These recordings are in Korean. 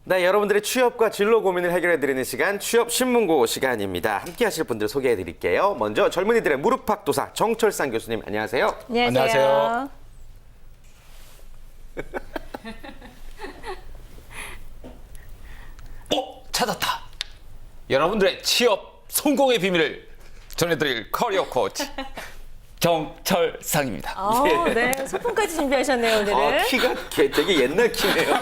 네, 여러분들의 취업과 진로 고민을 해결해드리는 시간, 취업신문고 시간입니다. 함께 하실 분들 소개해드릴게요. 먼저 젊은이들의 무릎팍도사 정철상 교수님, 안녕하세요. 안녕하세요. 찾았다. 여러분들의 취업 성공의 비밀을 전해드릴 커리어 코치 정철상입니다. 네, 소품까지 준비하셨네요, 오늘은. 키가 되게 옛날 키네요.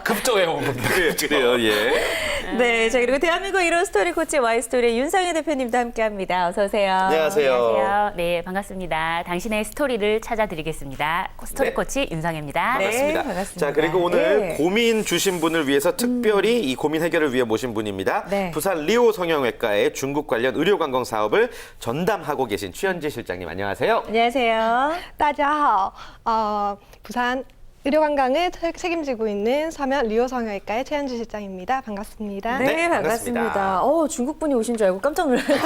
급조해 온 겁니다. 그래요, 예. 네, 자 그리고 대한민국 1호 스토리 코치 Y스토리의 윤상현 대표님도 함께합니다. 어서 오세요. 안녕하세요. 안녕하세요. 네, 반갑습니다. 당신의 스토리를 찾아드리겠습니다. 스토리 네. 코치 윤상혜입니다. 네. 반갑습니다. 반갑습니다. 자, 그리고 오늘 네. 고민 주신 분을 위해서 특별히 이 고민 해결을 위해 모신 분입니다. 네. 부산 리오 성형외과의 중국 관련 의료관광 사업을 전담하고 계신 최현지 실장님, 안녕하세요. 안녕하세요. 大家好，부산 의료관광을 책임지고 있는 서면 리오 성형외과의 최현주 실장입니다. 반갑습니다. 네, 네, 반갑습니다. 반갑습니다. 중국 분이 오신 줄 알고 깜짝 놀랐어요.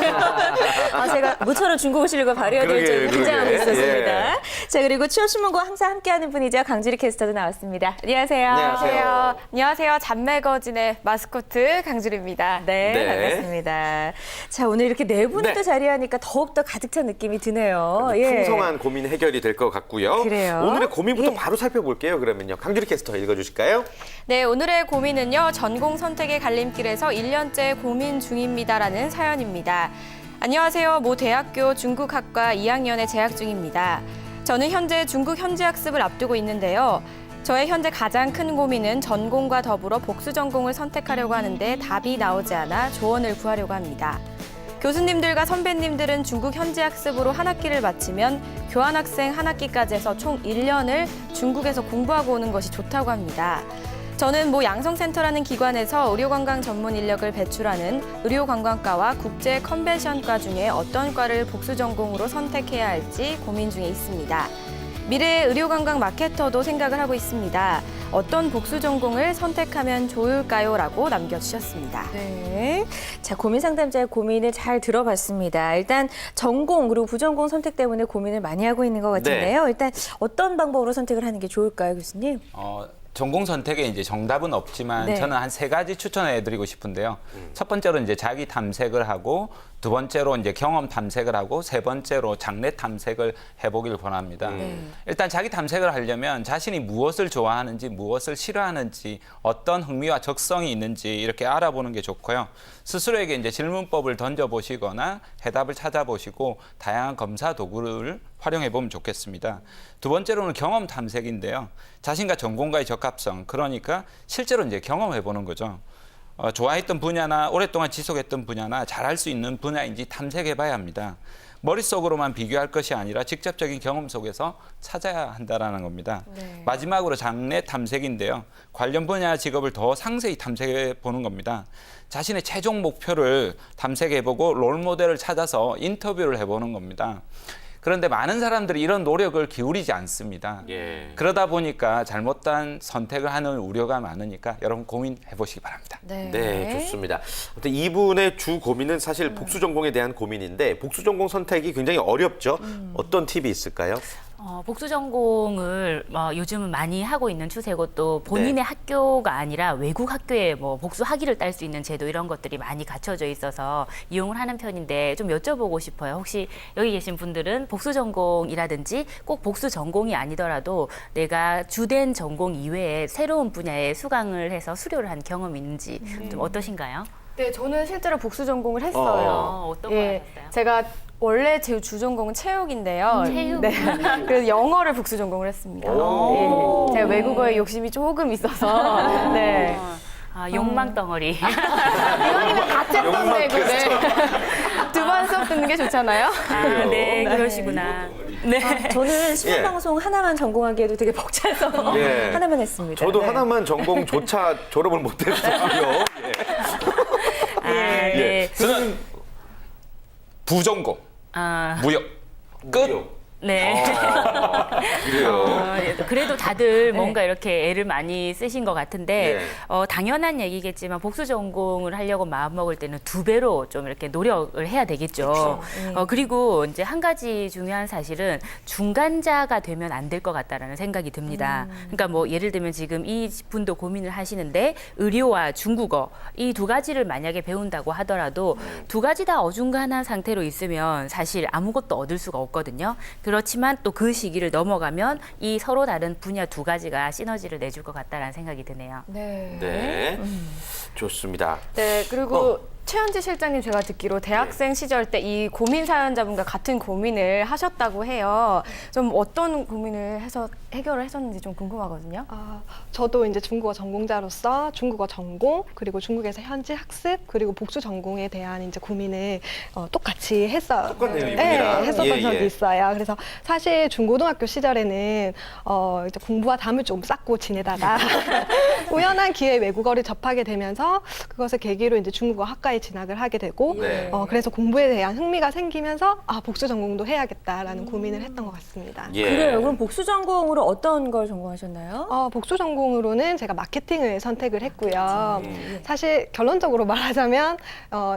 제가 모처럼 중국 오시는 걸 발휘해야 될 그러게, 줄 긴장하고 그러게. 있었습니다. 자, 그리고 취업신문과 항상 함께하는 분이죠. 강주리 캐스터도 나왔습니다. 안녕하세요. 안녕하세요. 안녕하세요. 잔매거진의 마스코트 강주리입니다. 네, 네. 반갑습니다. 자, 오늘 이렇게 네 분이 네. 또 자리하니까 더욱더 가득 찬 느낌이 드네요. 예. 풍성한 고민 해결이 될 것 같고요. 그래요. 오늘의 고민부터 예. 바로 살펴볼게요. 그러면요. 강주리 캐스터 읽어주실까요? 네, 오늘의 고민은요. 전공 선택의 갈림길에서 1년째 고민 중입니다라는 사연입니다. 안녕하세요. 모 대학교 중국학과 2학년에 재학 중입니다. 저는 현재 중국 현지 학습을 앞두고 있는데요. 저의 현재 가장 큰 고민은 전공과 더불어 복수 전공을 선택하려고 하는데 답이 나오지 않아 조언을 구하려고 합니다. 교수님들과 선배님들은 중국 현지 학습으로 한 학기를 마치면 교환학생 한 학기까지 해서 총 1년을 중국에서 공부하고 오는 것이 좋다고 합니다. 저는 모 양성센터라는 기관에서 의료관광 전문 인력을 배출하는 의료관광과와 국제 컨벤션과 중에 어떤 과를 복수 전공으로 선택해야 할지 고민 중에 있습니다. 미래의 의료관광 마케터도 생각을 하고 있습니다. 어떤 복수 전공을 선택하면 좋을까요? 라고 남겨주셨습니다. 네. 자, 고민 상담자의 고민을 잘 들어봤습니다. 일단 전공 그리고 부전공 선택 때문에 고민을 많이 하고 있는 것 같은데요. 일단 어떤 방법으로 선택을 하는 게 좋을까요, 교수님? 전공 선택에 이제 정답은 없지만 네. 저는 한 세 가지 추천해드리고 싶은데요. 첫 번째로 이제 자기 탐색을 하고, 두 번째로 이제 경험 탐색을 하고, 세 번째로 장래 탐색을 해보길 권합니다. 일단 자기 탐색을 하려면 자신이 무엇을 좋아하는지, 무엇을 싫어하는지, 어떤 흥미와 적성이 있는지 이렇게 알아보는 게 좋고요. 스스로에게 이제 질문법을 던져보시거나 해답을 찾아보시고 다양한 검사 도구를 활용해 보면 좋겠습니다. 두 번째로는 경험 탐색인데요. 자신과 전공과의 적합성, 그러니까 실제로 이제 경험해 보는 거죠. 좋아했던 분야나 오랫동안 지속했던 분야나 잘할 수 있는 분야인지 탐색해 봐야 합니다. 머릿속으로만 비교할 것이 아니라 직접적인 경험 속에서 찾아야 한다는 겁니다. 네. 마지막으로 장래 탐색인데요. 관련 분야 직업을 더 상세히 탐색해 보는 겁니다. 자신의 최종 목표를 탐색해 보고 롤모델을 찾아서 인터뷰를 해보는 겁니다. 그런데 많은 사람들이 이런 노력을 기울이지 않습니다. 예. 그러다 보니까 잘못된 선택을 하는 우려가 많으니까 여러분 고민해 보시기 바랍니다. 네, 좋습니다. 아무튼 이분의 주 고민은 사실 복수 전공에 대한 고민인데 복수 전공 선택이 굉장히 어렵죠. 어떤 팁이 있을까요? 복수 전공을 요즘은 많이 하고 있는 추세고 또 본인의 네. 학교가 아니라 외국 학교에 복수 학위를 딸 수 있는 제도 이런 것들이 많이 갖춰져 있어서 이용을 하는 편인데 좀 여쭤보고 싶어요. 혹시 여기 계신 분들은 복수 전공이라든지 꼭 복수 전공이 아니더라도 내가 주된 전공 이외에 새로운 분야에 수강을 해서 수료를 한 경험이 있는지 좀 어떠신가요? 네, 저는 실제로 복수 전공을 했어요. 어떤 걸 하셨어요? 제가 원래 제 주전공은 체육인데요. 체육? 네. 그래서 영어를 복수 전공을 했습니다. 예. 제가 외국어에 욕심이 조금 있어서. 네. 욕망 덩어리. 이왕이면 같은 돈 내고 두 번 수업 듣는 게 좋잖아요. 네, 그러시구나. 네. 저는 신문방송 하나만 전공하기에도 되게 벅차서 예. 하나만 했습니다. 저도 네. 하나만 전공조차 졸업을 못했어요. 네. 저는 부전공, 무역, 끝. 무역. 네. 그래요. 그래도 다들 뭔가 이렇게 애를 많이 쓰신 것 같은데 네. 당연한 얘기겠지만 복수 전공을 하려고 마음먹을 때는 2배로 좀 이렇게 노력을 해야 되겠죠. 그리고 이제 한 가지 중요한 사실은 중간자가 되면 안 될 것 같다라는 생각이 듭니다. 그러니까 뭐 예를 들면 지금 이 분도 고민을 하시는데 의료와 중국어 이 2가지를 만약에 배운다고 하더라도 2가지 다 어중간한 상태로 있으면 사실 아무것도 얻을 수가 없거든요. 그렇지만 또 그 시기를 넘어가면 이 서로 다른 분야 2가지가 시너지를 내줄 것 같다라는 생각이 드네요. 네. 네. 좋습니다. 네, 그리고 최현지 실장님 제가 듣기로 대학생 시절 때 이 고민 사연자분과 같은 고민을 하셨다고 해요. 좀 어떤 고민을 해서 해결을 하셨는지 좀 궁금하거든요. 저도 이제 중국어 전공자로서 중국어 전공 그리고 중국에서 현지 학습 그리고 복수 전공에 대한 이제 고민을 똑같이 했어요. 똑같네요, 네, 이분이랑. 했었던 예, 적이 예. 있어요. 그래서 사실 중고등학교 시절에는 이제 공부와 담을 좀 쌓고 지내다가 우연한 기회에 외국어를 접하게 되면서 그것을 계기로 이제 중국어 학과에 진학을 하게 되고 네. 그래서 공부에 대한 흥미가 생기면서 복수 전공도 해야겠다라는 고민을 했던 것 같습니다. 예. 그래요. 그럼 복수 전공으로 어떤 걸 전공하셨나요? 복수 전공으로는 제가 마케팅을 선택을 했고요. 사실 결론적으로 말하자면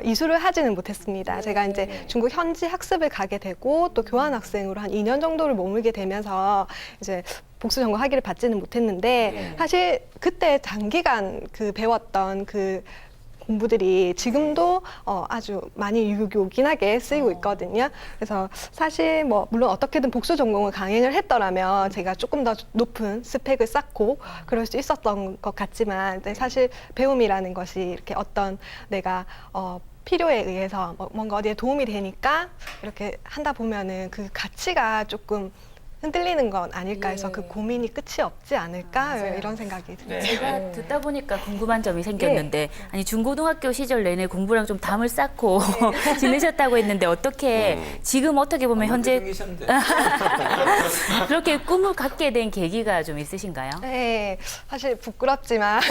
이수를 하지는 못했습니다. 제가 이제 중국 현지 학습을 가게 되고 또 교환 학생으로 한 2년 정도를 머물게 되면서 이제 복수 전공 학위를 받지는 못했는데 사실 그때 장기간 그 배웠던 그 공부들이 지금도 아주 많이 유용하게 쓰이고 있거든요. 그래서 사실 뭐 물론 어떻게든 복수 전공을 강행을 했더라면 제가 조금 더 높은 스펙을 쌓고 그럴 수 있었던 것 같지만 사실 배움이라는 것이 이렇게 어떤 내가 필요에 의해서 뭔가 어디에 도움이 되니까 이렇게 한다 보면은 그 가치가 조금 흔들리는 건 아닐까 해서 그 고민이 끝이 없지 않을까 이런 생각이 듭니다. 네. 제가 듣다 보니까 궁금한 점이 생겼는데 아니 중고등학교 시절 내내 공부랑 좀 담을 쌓고 지내셨다고 했는데 어떻게 지금 어떻게 보면 현재 그렇게 꿈을 갖게 된 계기가 좀 있으신가요? 네, 사실 부끄럽지만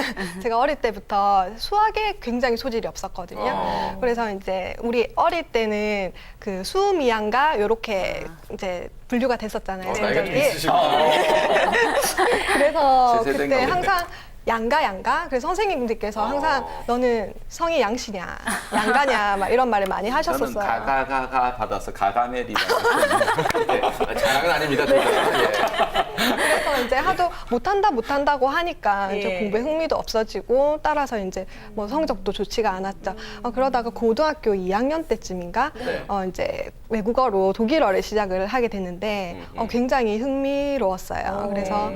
제가 어릴 때부터 수학에 굉장히 소질이 없었거든요. 그래서 이제 우리 어릴 때는 그 수미양가 이렇게 이제 분류가 됐었잖아요. 나이가 좀 성적이. 있으시구나. 그래서 제 세대인가 그때 보네. 항상 양가 그래서 선생님들께서 항상 너는 성이 양씨냐 양가냐 막 이런 말을 많이 저는 하셨었어요. 가가가가 받아서 가가멜이라고. 자랑은 아닙니다. 둘 다. 예. 그래서 이제 하도 못한다고 하니까 이제 공부에 흥미도 없어지고 따라서 이제 뭐 성적도 좋지가 않았죠. 그러다가 고등학교 2학년 때쯤인가 이제 외국어로 독일어를 시작을 하게 됐는데 굉장히 흥미로웠어요. 그래서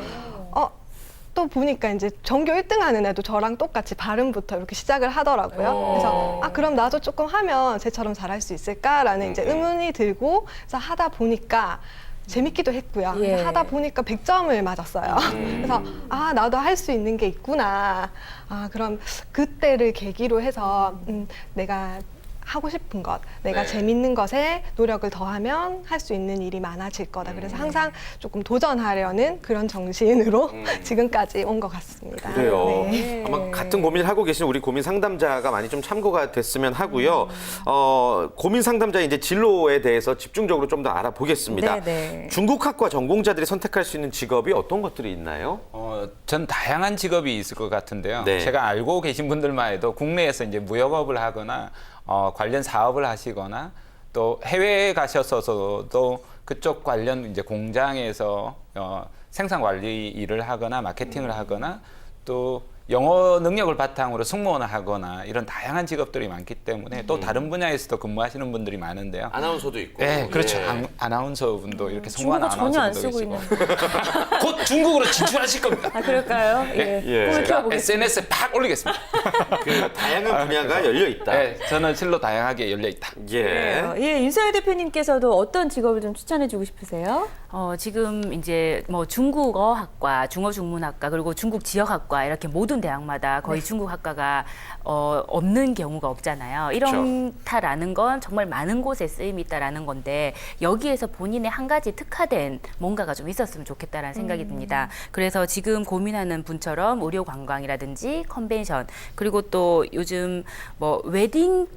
또 보니까 이제 전교 1등 하는 애도 저랑 똑같이 발음부터 이렇게 시작을 하더라고요. 그래서 그럼 나도 조금 하면 쟤처럼 잘할 수 있을까라는 이제 의문이 들고 그래서 하다 보니까 재밌기도 했고요. 예. 하다 보니까 100점을 맞았어요. 그래서 나도 할 수 있는 게 있구나. 그럼 그때를 계기로 해서 내가 하고 싶은 것, 내가 재밌는 것에 노력을 더하면 할 수 있는 일이 많아질 거다. 그래서 항상 조금 도전하려는 그런 정신으로 지금까지 온 것 같습니다. 그래요. 네. 아마 같은 고민을 하고 계신 우리 고민 상담자가 많이 좀 참고가 됐으면 하고요. 고민 상담자의 이제 진로에 대해서 집중적으로 좀 더 알아보겠습니다. 네. 중국학과 전공자들이 선택할 수 있는 직업이 어떤 것들이 있나요? 전 다양한 직업이 있을 것 같은데요. 네. 제가 알고 계신 분들만 해도 국내에서 이제 무역업을 하거나 관련 사업을 하시거나 또 해외에 가셔서도 그쪽 관련 이제 공장에서 생산 관리 일을 하거나 마케팅을 하거나 또 영어 능력을 바탕으로 승무원을 하거나 이런 다양한 직업들이 많기 때문에 또 다른 분야에서도 근무하시는 분들이 많은데요. 아나운서도 있고. 네, 그렇죠. 예. 아나운서 분도 이렇게 성공한 중국어 전혀 안 아나운서 분도 쓰고 계시고 있는. 곧 중국으로 진출하실 겁니다. 그럴까요? 예. 꿈을 제가 키워보겠습니다. SNS에 팍 올리겠습니다. 그 다양한 분야가 열려 있다. 네, 저는 실로 다양하게 열려 있다. 예. 예, 윤서희 대표님께서도 어떤 직업을 좀 추천해주고 싶으세요? 지금 이제 뭐 중국어학과, 중어중문학과 그리고 중국 지역학과 이렇게 모든 대학마다 거의 중국 학과가 없는 경우가 없잖아요. 이런다라는 건 정말 많은 곳에 쓰임이 있다라는 건데 여기에서 본인의 한 가지 특화된 뭔가가 좀 있었으면 좋겠다라는 생각이 듭니다. 그래서 지금 고민하는 분처럼 의료 관광이라든지 컨벤션 그리고 또 요즘 뭐 웨딩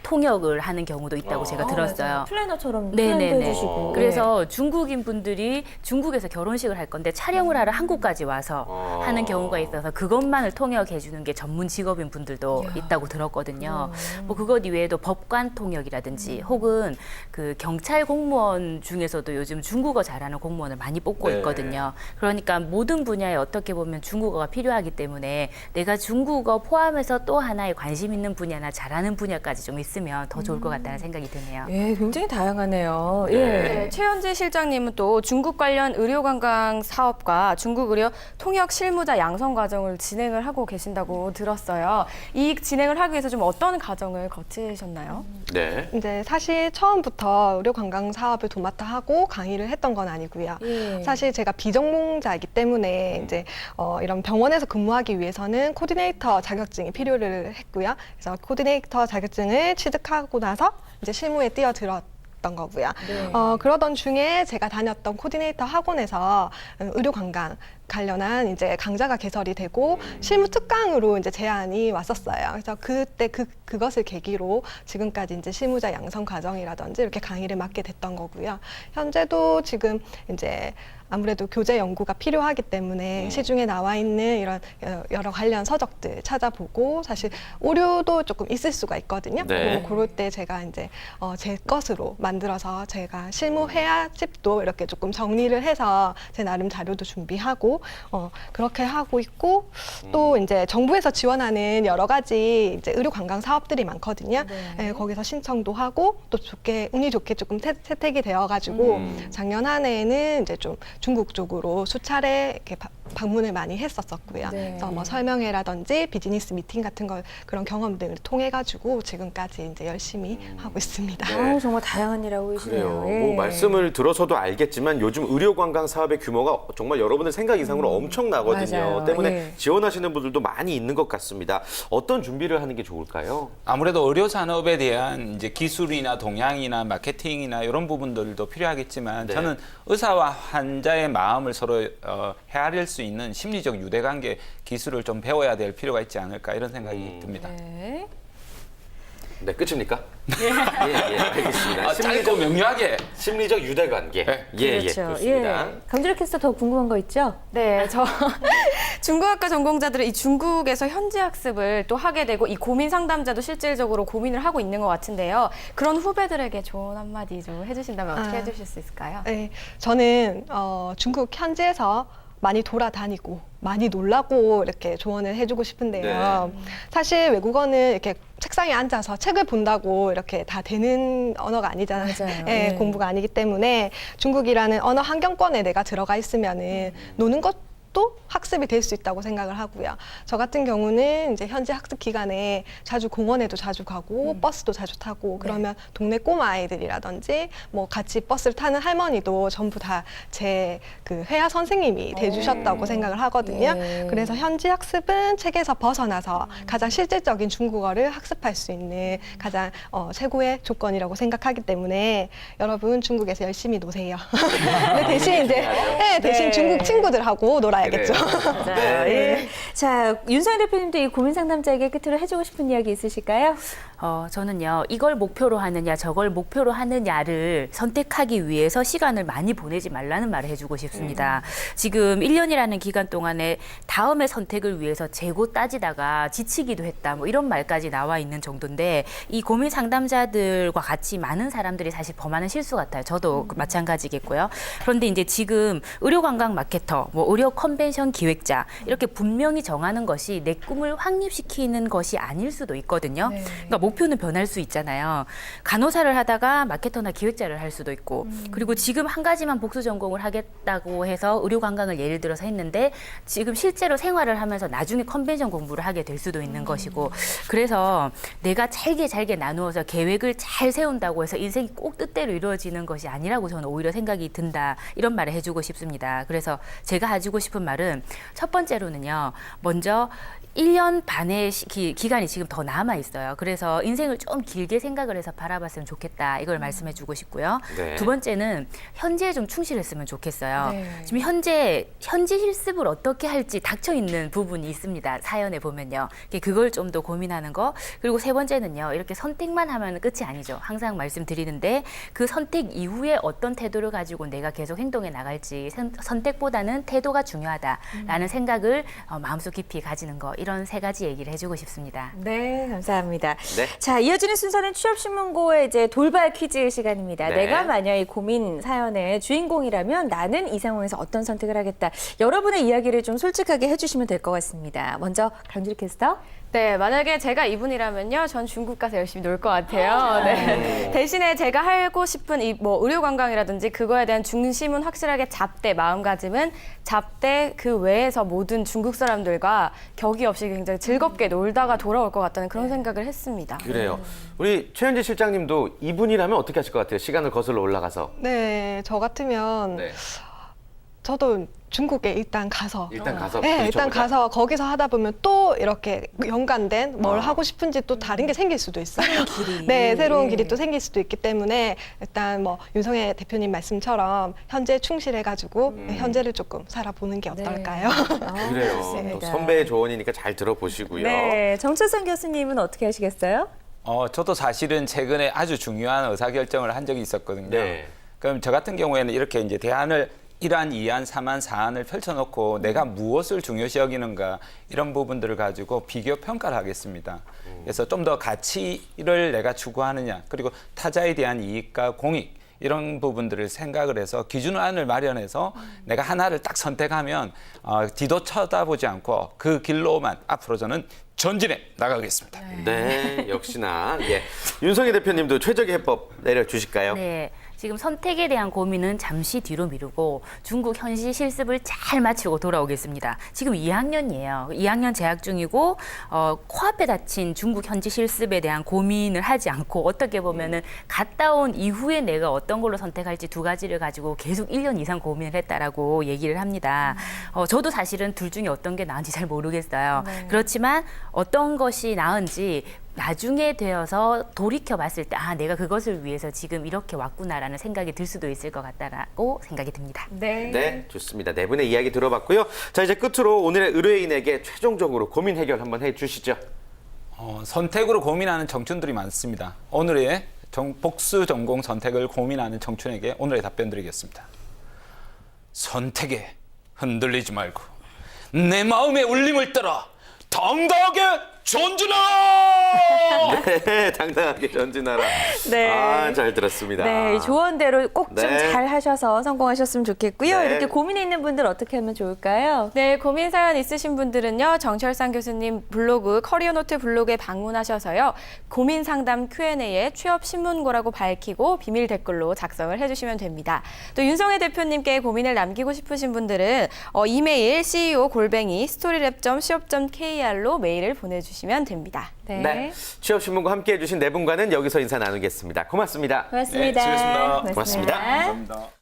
통역을 하는 경우도 있다고 제가 들었어요. 맞아요. 플래너처럼 네네네. 플랜도 해주시고. 그래서 중국인 분들이 중국에서 결혼식을 할 건데 촬영을 하러 한국까지 와서 하는 경우가 있어서 그것만을 통역해 주는 게 전문 직업인 분들도 있다고 들었거든요. 뭐 그것 이외에도 법관 통역이라든지 혹은 그 경찰 공무원 중에서도 요즘 중국어 잘하는 공무원을 많이 뽑고 네. 있거든요. 그러니까 모든 분야에 어떻게 보면 중국어가 필요하기 때문에 내가 중국어 포함해서 또 하나의 관심 있는 분야나 잘하는 분야까지 좀 있으면 더 좋을 것 같다는 생각이 드네요. 예, 굉장히 다양하네요. 예. 네, 최현지 실장님은 또 중국 관련 의료관광 사업과 중국 의료 통역 실무자 양성 과정을 진행을 하고 계신다고 들었어요. 이 진행을 하기 위해서 좀 어떤 과정을 거치셨나요? 네. 이제 사실 처음부터 의료 관광 사업을 도맡아 하고 강의를 했던 건 아니고요. 예. 사실 제가 비전공자이기 때문에 이제 이런 병원에서 근무하기 위해서는 코디네이터 자격증이 필요를 했고요. 그래서 코디네이터 자격증을 취득하고 나서 이제 실무에 뛰어들었던 거고요. 네. 그러던 중에 제가 다녔던 코디네이터 학원에서 의료 관광 관련한 이제 강좌가 개설이 되고 실무 특강으로 이제 제안이 왔었어요. 그래서 그때 그것을 계기로 지금까지 이제 실무자 양성 과정이라든지 이렇게 강의를 맡게 됐던 거고요. 현재도 지금 이제 아무래도 교재 연구가 필요하기 때문에 시중에 나와 있는 이런 여러 관련 서적들 찾아보고 사실 오류도 조금 있을 수가 있거든요. 네. 그럴 때 제가 이제 제 것으로 만들어서 제가 실무 회화집도 이렇게 조금 정리를 해서 제 나름 자료도 준비하고 그렇게 하고 있고 또 이제 정부에서 지원하는 여러 가지 이제 의료 관광 사업들이 많거든요. 예, 거기서 신청도 하고 또 운이 좋게 조금 채택이 되어가지고 작년 한 해에는 이제 좀 중국 쪽으로 수차례 이렇게 방문을 많이 했었었고요. 네. 그래서 뭐 설명회라든지 비즈니스 미팅 같은 걸 그런 경험들을 통해 가지고 지금까지 이제 열심히 하고 있습니다. 네. 정말 다양한 일 하고 계시네요. 그래요. 예. 뭐 말씀을 들어서도 알겠지만 요즘 의료 관광 사업의 규모가 정말 여러분의 생각 이상으로 엄청나거든요. 맞아요. 때문에 예. 지원하시는 분들도 많이 있는 것 같습니다. 어떤 준비를 하는 게 좋을까요? 아무래도 의료 산업에 대한 이제 기술이나 동향이나 마케팅이나 이런 부분들도 필요하겠지만 네. 저는 의사와 환자의 마음을 서로 헤아릴 수 있는 심리적 유대관계 기술을 좀 배워야 될 필요가 있지 않을까 이런 생각이 듭니다. 네. 네, 끝입니까? 예, 알겠습니다. 짧고 명료하게. 심리적 유대관계. 네. 그렇죠. 좋습니다. 강주력 캐스터 더 궁금한 거 있죠? 네, 저 중국학과 전공자들은 이 중국에서 현지 학습을 또 하게 되고 이 고민 상담자도 실질적으로 고민을 하고 있는 것 같은데요. 그런 후배들에게 좋은 한마디 좀 해주신다면 어떻게 해주실 수 있을까요? 네, 저는 중국 현지에서 많이 돌아다니고 많이 놀라고 이렇게 조언을 해주고 싶은데요. 사실 외국어는 이렇게 책상에 앉아서 책을 본다고 이렇게 다 되는 언어가 아니잖아요. 맞아요. 예, 네. 공부가 아니기 때문에 중국이라는 언어 환경권에 내가 들어가 있으면은 노는 것도 학습이 될 수 있다고 생각을 하고요. 저 같은 경우는 이제 현지 학습 기간에 자주 공원에도 자주 가고 버스도 자주 타고 그러면 동네 꼬마 아이들이라든지 뭐 같이 버스를 타는 할머니도 전부 다 제 그 회화 선생님이 돼주셨다고 생각을 하거든요. 예. 그래서 현지 학습은 책에서 벗어나서 가장 실질적인 중국어를 학습할 수 있는 가장 최고의 조건이라고 생각하기 때문에 여러분 중국에서 열심히 노세요. 근데 대신 이제 대신 중국 친구들하고 놀아야겠죠. 맞아요. 예. 자, 윤상 대표님도 이 고민 상담자에게 끝으로 해주고 싶은 이야기 있으실까요? 저는요, 이걸 목표로 하느냐, 저걸 목표로 하느냐를 선택하기 위해서 시간을 많이 보내지 말라는 말을 해주고 싶습니다. 지금 1년이라는 기간 동안에 다음의 선택을 위해서 재고 따지다가 지치기도 했다, 뭐 이런 말까지 나와 있는 정도인데, 이 고민 상담자들과 같이 많은 사람들이 사실 범하는 실수 같아요. 저도 마찬가지겠고요. 그런데 이제 지금 의료관광 마케터, 뭐 의료 컨벤션 기획자, 이렇게 분명히 정하는 것이 내 꿈을 확립시키는 것이 아닐 수도 있거든요. 그러니까 목표는 변할 수 있잖아요. 간호사를 하다가 마케터나 기획자를 할 수도 있고, 그리고 지금 한 가지만 복수 전공을 하겠다고 해서 의료 관광을 예를 들어서 했는데 지금 실제로 생활을 하면서 나중에 컨벤션 공부를 하게 될 수도 있는 것이고, 그래서 내가 잘게 나누어서 계획을 잘 세운다고 해서 인생이 꼭 뜻대로 이루어지는 것이 아니라고 저는 오히려 생각이 든다, 이런 말을 해주고 싶습니다. 그래서 제가 해주고 싶은 싶은 말은 첫 번째로는요. 먼저 1년 반의 기간이 지금 더 남아 있어요. 그래서 인생을 좀 길게 생각을 해서 바라봤으면 좋겠다. 이걸 말씀해 주고 싶고요. 네. 두 번째는 현재에 좀 충실했으면 좋겠어요. 네. 지금 현재 실습을 어떻게 할지 닥쳐 있는 부분이 있습니다. 사연에 보면요. 그걸 좀 더 고민하는 거. 그리고 세 번째는요. 이렇게 선택만 하면 끝이 아니죠. 항상 말씀드리는데 그 선택 이후에 어떤 태도를 가지고 내가 계속 행동해 나갈지 선택보다는 태도가 중요하다라는 생각을 마음속 깊이 가지는 거. 이런 세 가지 얘기를 해주고 싶습니다. 네, 감사합니다. 네. 자, 이어지는 순서는 취업신문고의 이제 돌발 퀴즈 시간입니다. 네. 내가 만약 이 고민 사연의 주인공이라면 나는 이 상황에서 어떤 선택을 하겠다. 여러분의 이야기를 좀 솔직하게 해주시면 될 것 같습니다. 먼저 강주리 캐스터. 네, 만약에 제가 이분이라면요, 전 중국 가서 열심히 놀 것 같아요. 네. 대신에 제가 하고 싶은 이 뭐 의료 관광이라든지 그거에 대한 중심은 확실하게 잡되 마음가짐은 잡되 그 외에서 모든 중국 사람들과 격이 없이 굉장히 즐겁게 놀다가 돌아올 것 같다는 그런 생각을 했습니다. 그래요. 우리 최현지 실장님도 이분이라면 어떻게 하실 것 같아요? 시간을 거슬러 올라가서. 네, 저 같으면 네. 저도 중국에 일단 가서 일단 가서 네, 일단 부딪혀보자. 가서 거기서 하다 보면 또 이렇게 연관된 뭘 하고 싶은지 또 다른 게 생길 수도 있어요. 네, 새로운 길이 또 생길 수도 있기 때문에 일단 뭐 윤성혜 대표님 말씀처럼 현재 충실해가지고 현재를 조금 살아보는 게 어떨까요? 그래요. 좋습니다. 또 선배의 조언이니까 잘 들어보시고요. 네, 정철선 교수님은 어떻게 하시겠어요? 저도 사실은 최근에 아주 중요한 의사결정을 한 적이 있었거든요. 네. 그럼 저 같은 경우에는 이렇게 이제 대안을 1안, 2안, 3안, 4안을 펼쳐놓고 내가 무엇을 중요시 여기는가 이런 부분들을 가지고 비교 평가를 하겠습니다. 그래서 좀 더 가치를 내가 추구하느냐 그리고 타자에 대한 이익과 공익 이런 부분들을 생각을 해서 기준안을 마련해서 내가 하나를 딱 선택하면 뒤도 쳐다보지 않고 그 길로만 앞으로 저는 전진해 나가겠습니다. 네, 역시나. 예. 윤성희 대표님도 최적의 해법 내려주실까요? 네. 지금 선택에 대한 고민은 잠시 뒤로 미루고 중국 현지 실습을 잘 마치고 돌아오겠습니다. 지금 2학년이에요. 2학년 재학 중이고 코앞에 닥친 중국 현지 실습에 대한 고민을 하지 않고 어떻게 보면은 갔다 온 이후에 내가 어떤 걸로 선택할지 두 가지를 가지고 계속 1년 이상 고민을 했다라고 얘기를 합니다. 저도 사실은 둘 중에 어떤 게 나은지 잘 모르겠어요. 그렇지만 어떤 것이 나은지 나중에 되어서 돌이켜 봤을 때 내가 그것을 위해서 지금 이렇게 왔구나라는 생각이 들 수도 있을 것 같다라고 생각이 듭니다. 네, 좋습니다. 네 분의 이야기 들어봤고요. 자, 이제 끝으로 오늘의 의뢰인에게 최종적으로 고민 해결 한번 해주시죠. 선택으로 고민하는 청춘들이 많습니다. 오늘의 복수 전공 선택을 고민하는 청춘에게 오늘의 답변 드리겠습니다. 선택에 흔들리지 말고 내 마음의 울림을 따라 당당하게 전진하라! 네, 당당하게 전진하라. 네. 잘 들었습니다. 네, 조언대로 꼭 좀 네. 잘 하셔서 성공하셨으면 좋겠고요. 네. 이렇게 고민이 있는 분들 어떻게 하면 좋을까요? 네, 고민 사연 있으신 분들은요, 정철상 교수님 블로그, 커리어노트 블로그에 방문하셔서요, 고민 상담 Q&A에 취업신문고라고 밝히고 비밀 댓글로 작성을 해주시면 됩니다. 또 윤성혜 대표님께 고민을 남기고 싶으신 분들은 이메일 ceo@스토리랩.co.kr로 메일을 보내주시면 됩니다. 네. 취업신문과 함께 해주신 네 분과는 여기서 인사 나누겠습니다. 고맙습니다. 고맙습니다. 네, 수고하셨습니다. 고맙습니다. 감사합니다.